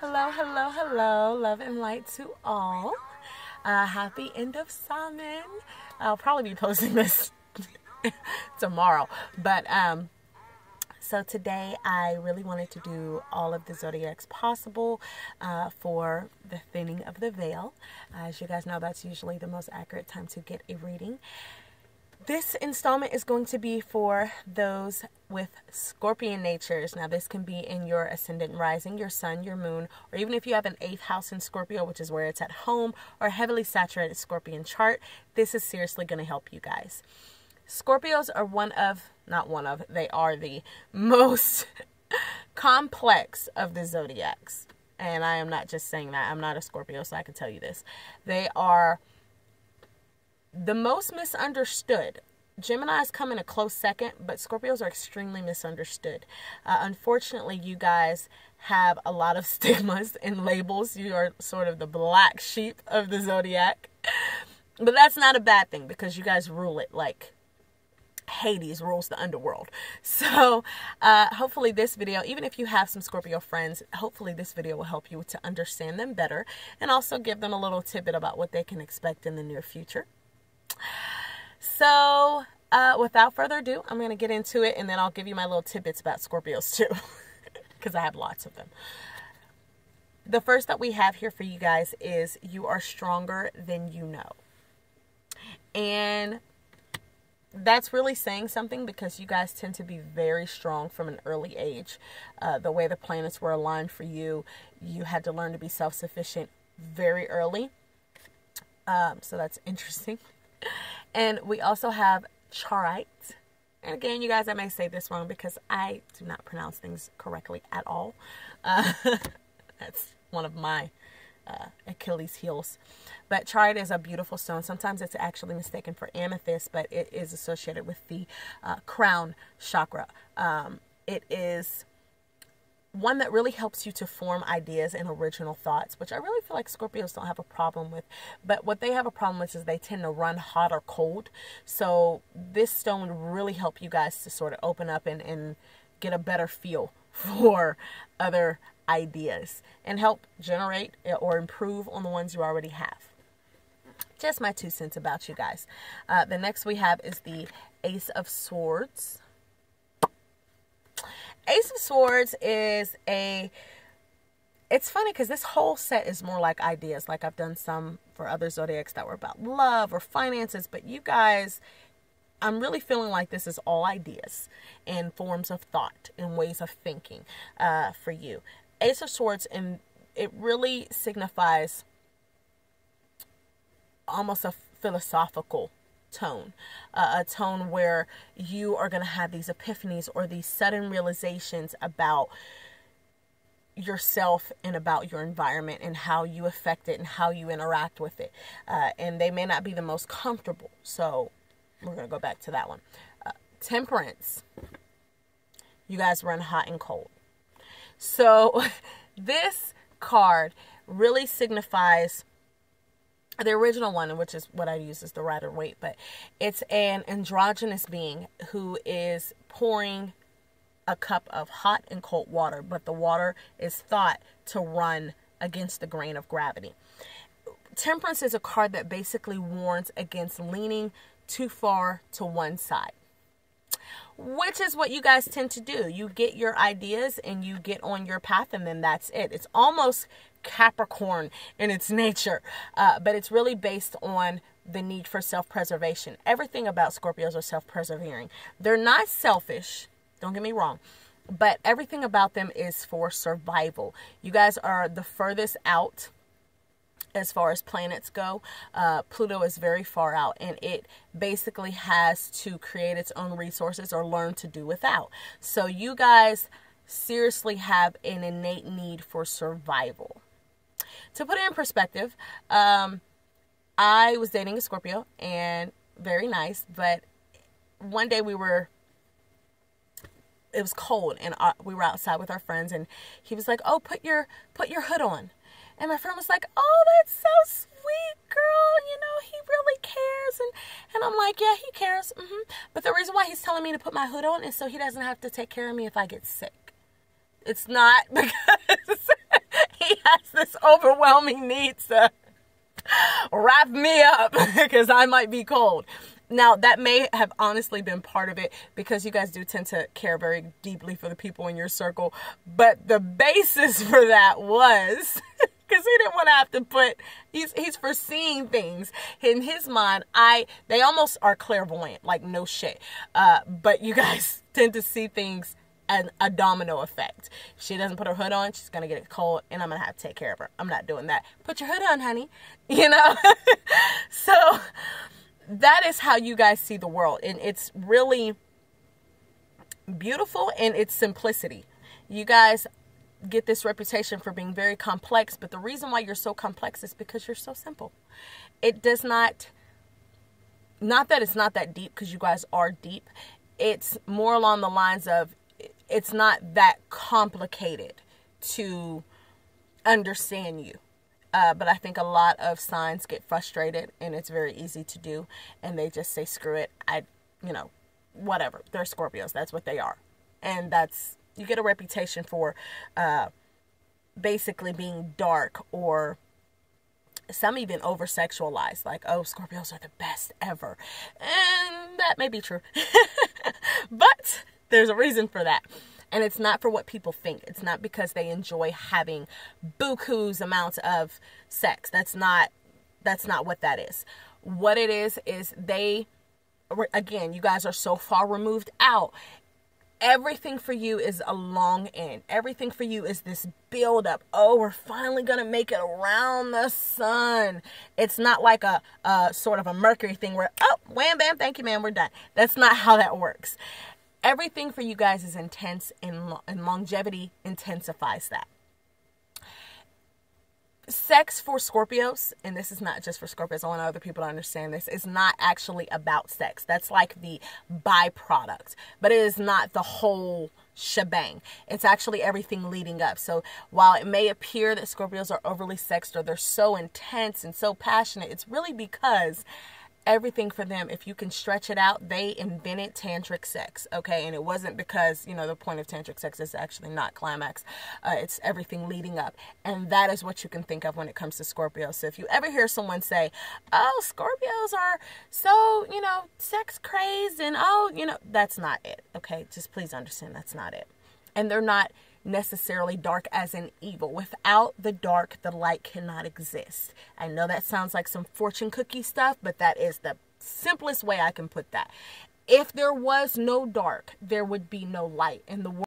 Hello, hello, hello. Love and light to all. Happy end of Samhain. I'll probably be posting this tomorrow. But so today I really wanted to do all of the zodiacs possible for the thinning of the veil. As you guys know, that's usually the most accurate time to get a reading. This installment is going to be for those with Scorpion natures. Now, this can be in your ascendant rising, your sun, your moon, or even if you have an 8th house in Scorpio, which is where it's at home, or a heavily saturated Scorpion chart. This is seriously going to help you guys. Scorpios are they are the most complex of the zodiacs. And I am not just saying that. I'm not a Scorpio, so I can tell you this. They are the most misunderstood. Geminis come in a close second, but Scorpios are extremely misunderstood. Unfortunately, you guys have a lot of stigmas and labels. You are sort of the black sheep of the zodiac. But that's not a bad thing because you guys rule it like Hades rules the underworld. So hopefully this video, even if you have some Scorpio friends, hopefully this video will help you to understand them better and also give them a little tidbit about what they can expect in the near future. So without further ado, I'm going to get into it, and then I'll give you my little tidbits about Scorpios too, because I have lots of them. The first that we have here for you guys is you are stronger than you know. And that's really saying something because you guys tend to be very strong from an early age. The way the planets were aligned for you, you had to learn to be self-sufficient very early. So that's interesting. And we also have Charite. And again, you guys, I may say this wrong because I do not pronounce things correctly at all. That's one of my Achilles heels. But Charite is a beautiful stone. Sometimes it's actually mistaken for amethyst, but it is associated with the crown chakra. It is one that really helps you to form ideas and original thoughts, which I really feel like Scorpios don't have a problem with. But what they have a problem with is they tend to run hot or cold. So this stone would really help you guys to sort of open up and get a better feel for other ideas and help generate or improve on the ones you already have. Just my 2 cents about you guys. The next we have is the Ace of Swords. Ace of Swords is it's funny because this whole set is more like ideas. Like I've done some for other zodiacs that were about love or finances, but you guys, I'm really feeling like this is all ideas and forms of thought and ways of thinking for you. Ace of Swords, and it really signifies almost a philosophical tone, a tone where you are going to have these epiphanies or these sudden realizations about yourself and about your environment and how you affect it and how you interact with it. And they may not be the most comfortable. So we're going to go back to that one. Temperance. You guys run hot and cold. So this card really signifies the original one, which is what I use as the Rider-Waite, but it's an androgynous being who is pouring a cup of hot and cold water, but the water is thought to run against the grain of gravity. Temperance is a card that basically warns against leaning too far to one side, which is what you guys tend to do. You get your ideas and you get on your path, and then that's it. It's almost Capricorn in its nature, but it's really based on the need for self-preservation. Everything about Scorpios are self-preserving. They're not selfish, don't get me wrong, but everything about them is for survival. You guys are the furthest out as far as planets go. Pluto is very far out, and it basically has to create its own resources or learn to do without. So you guys seriously have an innate need for survival. To put it in perspective, I was dating a Scorpio, and very nice, but one day it was cold, and we were outside with our friends, and he was like, "Oh, put your hood on." And my friend was like, "Oh, that's so sweet, girl. You know, he really cares." And I'm like, "Yeah, he cares. But the reason why he's telling me to put my hood on is so he doesn't have to take care of me if I get sick. It's not because he overwhelming need to wrap me up because I might be cold. Now, that may have honestly been part of it because you guys do tend to care very deeply for the people in your circle. But the basis for that was because he didn't want to have to put, he's foreseeing things. In his mind, they almost are clairvoyant, like no shit. But you guys tend to see things and a domino effect. If she doesn't put her hood on, she's going to get it cold and I'm going to have to take care of her. I'm not doing that. Put your hood on, honey. You know? So that is how you guys see the world. And it's really beautiful in its simplicity. You guys get this reputation for being very complex, but the reason why you're so complex is because you're so simple. It does not that it's not that deep, because you guys are deep. It's more along the lines of it's not that complicated to understand you. But I think a lot of signs get frustrated and it's very easy to do. And they just say, screw it. Whatever. They're Scorpios. That's what they are. And you get a reputation for basically being dark, or some even over-sexualized. Like, oh, Scorpios are the best ever. And that may be true. But there's a reason for that. And it's not for what people think. It's not because they enjoy having buku's amounts of sex. That's not what that is. What it is they, again, you guys are so far removed out. Everything for you is a long end. Everything for you is this build up. Oh, we're finally going to make it around the sun. It's not like a sort of a Mercury thing where, oh, wham, bam, thank you, man, we're done. That's not how that works. Everything for you guys is intense, and longevity intensifies that. Sex for Scorpios, and this is not just for Scorpios, I want other people to understand this, is not actually about sex. That's like the byproduct, but it is not the whole shebang. It's actually everything leading up. So while it may appear that Scorpios are overly sexed or they're so intense and so passionate, it's really because everything for them, if you can stretch it out, they invented tantric sex, okay? And it wasn't because, the point of tantric sex is actually not climax. It's everything leading up. And that is what you can think of when it comes to Scorpio. So if you ever hear someone say, oh, Scorpios are so, sex crazed and, that's not it, okay? Just please understand that's not it. And they're not necessarily dark as in evil. Without the dark, the light cannot exist. I know that sounds like some fortune cookie stuff, but that is the simplest way I can put that. If there was no dark, there would be no light in the world.